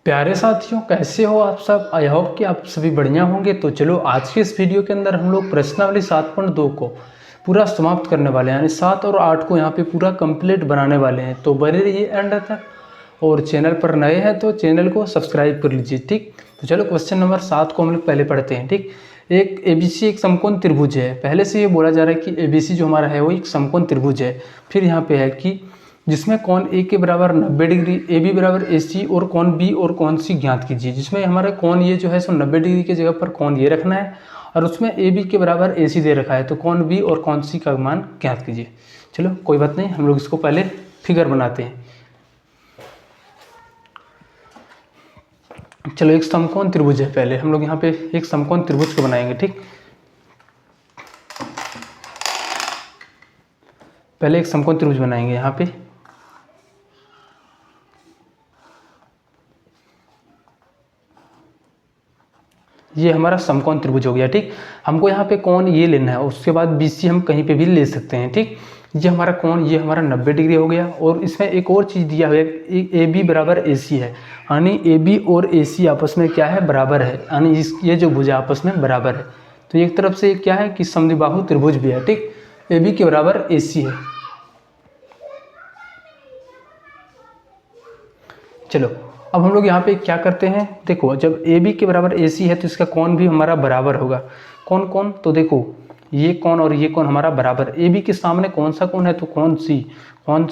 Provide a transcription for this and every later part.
प्यारे साथियों, कैसे हो आप सब। आई होप कि आप सभी बढ़िया होंगे। तो चलो आज के इस वीडियो के अंदर हम लोग प्रश्नावली 7.2 को पूरा समाप्त करने वाले हैं, यानी 7 और 8 को यहाँ पे पूरा कंप्लीट बनाने वाले हैं। तो बने रहिए एंड तक, और चैनल पर नए हैं तो चैनल को सब्सक्राइब कर लीजिए। ठीक, तो चलो क्वेश्चन नंबर 7 को हम लोग पहले पढ़ते हैं। ठीक, एक ABC एक समकोण त्रिभुज है। पहले से ये बोला जा रहा है कि ABC जो हमारा है वो एक समकोण त्रिभुज है। फिर यहाँ पे है कि जिसमें कोण A के बराबर 90 डिग्री, AB बराबर AC और कोण B और कोण C ज्ञात कीजिए। जिसमें हमारा कोण ये जो है सो 90 डिग्री की जगह पर कोण ये रखना है, और उसमें AB के बराबर AC दे रखा है, तो कोण B और कोण C का मान ज्ञात कीजिए। चलो कोई बात नहीं, हम लोग इसको पहले फिगर बनाते हैं। चलो एक समकोण त्रिभुज है, पहले हम लोग यहाँ पे एक समकोण त्रिभुज को बनाएंगे। ठीक, पहले एक समकोण त्रिभुज बनाएंगे। यहाँ पे ये हमारा समकोण त्रिभुज हो गया। ठीक, हमको यहाँ पे कोण ये लेना है, उसके बाद BC हम कहीं पे भी ले सकते हैं। ठीक, ये हमारा कोण ये हमारा 90 डिग्री हो गया, और इसमें एक और चीज़ दिया हुआ है, AB बराबर AC है, यानी AB और AC आपस में क्या है, बराबर है, यानी ये जो भुजा आपस में बराबर है। तो एक तरफ से क्या है कि समद्विबाहु त्रिभुज भी है। ठीक, AB के बराबर AC है। चलो अब हम लोग यहाँ पे क्या करते हैं, देखो जब AB के बराबर AC है तो इसका कोण भी हमारा बराबर होगा। कौन कौन, तो देखो ये कोण और ये कोण हमारा बराबर। AB के सामने कौन सा कोण है, तो कोण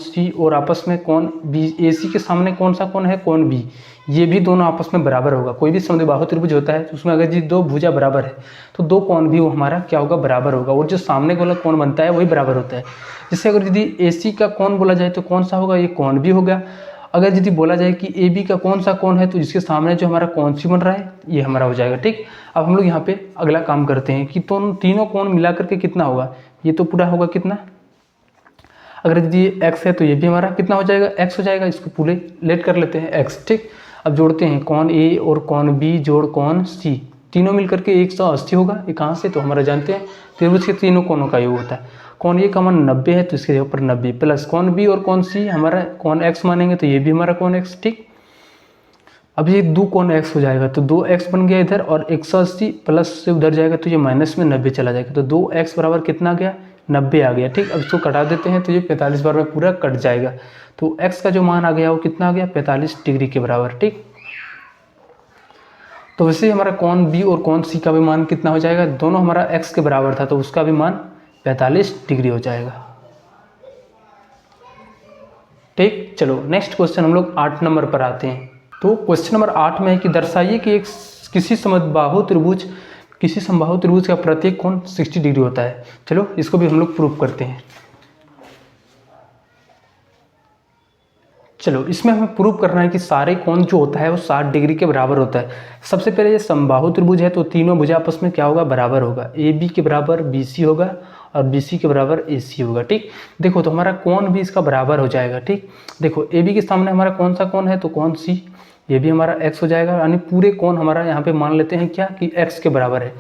C, और आपस में कोण B। AC के सामने कौन सा कोण है, कोण B। ये भी दोनों आपस में बराबर होगा। कोई भी समद्विबाहु त्रिभुज होता है तो उसमें अगर जी दो भुजा बराबर है तो दो कोण भी वो हमारा क्या होगा, बराबर होगा, और जो सामने वाला कोण बनता है वही बराबर होता है। जैसे अगर यदि AC का कोण बोला जाए तो कौन सा होगा, ये कोण भी होगा। अगर यदि बोला जाए कि AB का कौन सा कोण है तो जिसके सामने जो हमारा कोण C बन रहा है ये हमारा हो जाएगा। ठीक, अब हम लोग यहाँ पे अगला काम करते हैं कि तीनों कोण मिलाकर के कितना होगा, ये तो पूरा होगा कितना, अगर यदि ये x है तो ये भी हमारा कितना हो जाएगा, x हो जाएगा। इसको पूरे लेट कर लेते हैं x। ठीक, अब जोड़ते हैं कोण A और कोण B जोड़ कोण C, तीनों मिलकर के 180 होगा। ये कहाँ से, तो हमारा जानते हैं त्रिभुज के तीनों कोणों का योग होता है। कोण A का मान 90 है तो इसके जगह पर 90 प्लस कोण B और कोण C हमारा कोण x मानेंगे तो ये भी हमारा कोण x। ठीक, अब ये दो कोण x हो जाएगा तो 2x बन गया इधर, और 180 प्लस से उधर जाएगा तो ये माइनस में 90 चला जाएगा, तो 2x बराबर कितना आ गया, 90 आ गया। ठीक, अब इसको कटा देते हैं तो ये 45 बार में पूरा कट जाएगा, तो x का जो मान आ गया वो कितना आ गया, 45 डिग्री के बराबर। ठीक, तो वैसे ही हमारा कोण B और कोण C का भी मान कितना हो जाएगा, दोनों हमारा x के बराबर था तो उसका भी मान 45 डिग्री हो जाएगा। ठीक, चलो नेक्स्ट क्वेश्चन हम लोग 8 नंबर पर आते हैं। तो क्वेश्चन नंबर 8 में है कि दर्शाइए कि किसी समबाहु त्रिभुज का प्रत्येक कोण 60 डिग्री होता है। चलो इसको भी हम लोग प्रूव करते हैं। चलो इसमें हमें प्रूव करना है कि सारे कोण जो होता है वो 60 डिग्री के बराबर होता है। सबसे पहले ये समबाहु त्रिभुज है तो तीनों भुजा आपस में क्या होगा, बराबर होगा। AB के बराबर BC होगा और BC के बराबर AC होगा। ठीक, देखो तो हमारा कोण भी इसका बराबर हो जाएगा। ठीक, देखो AB के सामने हमारा कौन सा कोण है, तो कोण C, ये भी हमारा x हो जाएगा, यानी पूरे कोण हमारा यहाँ पे मान लेते हैं क्या कि x के बराबर है,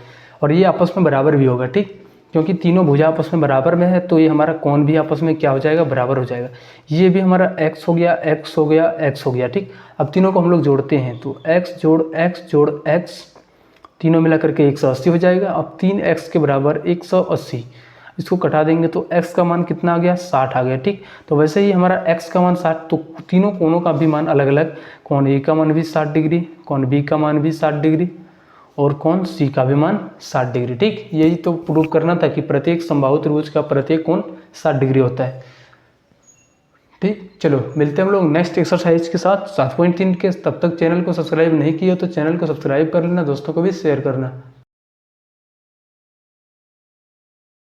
और ये आपस में बराबर भी होगा। ठीक, क्योंकि तीनों भुजा आपस में बराबर में है तो ये हमारा कोण भी आपस में क्या हो जाएगा, बराबर हो जाएगा। ये भी हमारा x हो गया, x हो गया, x हो गया। ठीक, अब तीनों को हम लोग जोड़ते हैं तो x जोड़ x जोड़ x, तीनों मिला करके 180 हो जाएगा। अब 3x के बराबर 180, इसको कटा देंगे तो x का मान कितना आ गया, 60 आ गया। ठीक, तो वैसे ही हमारा x का मान 60, तो तीनों कोणों का भी मान अलग अलग, कोण A का मान भी 60 डिग्री, कोण B का मान भी 60 डिग्री, और कोण C का भी मान 60 डिग्री। ठीक, यही तो प्रूव करना था कि प्रत्येक समबाहु त्रिभुज का प्रत्येक कोण 60 डिग्री होता है। ठीक, चलो मिलते हैं हम लोग नेक्स्ट एक्सरसाइज के साथ 7.3 के। तब तक चैनल को सब्सक्राइब नहीं किया तो चैनल को सब्सक्राइब कर लेना, दोस्तों को भी शेयर करना।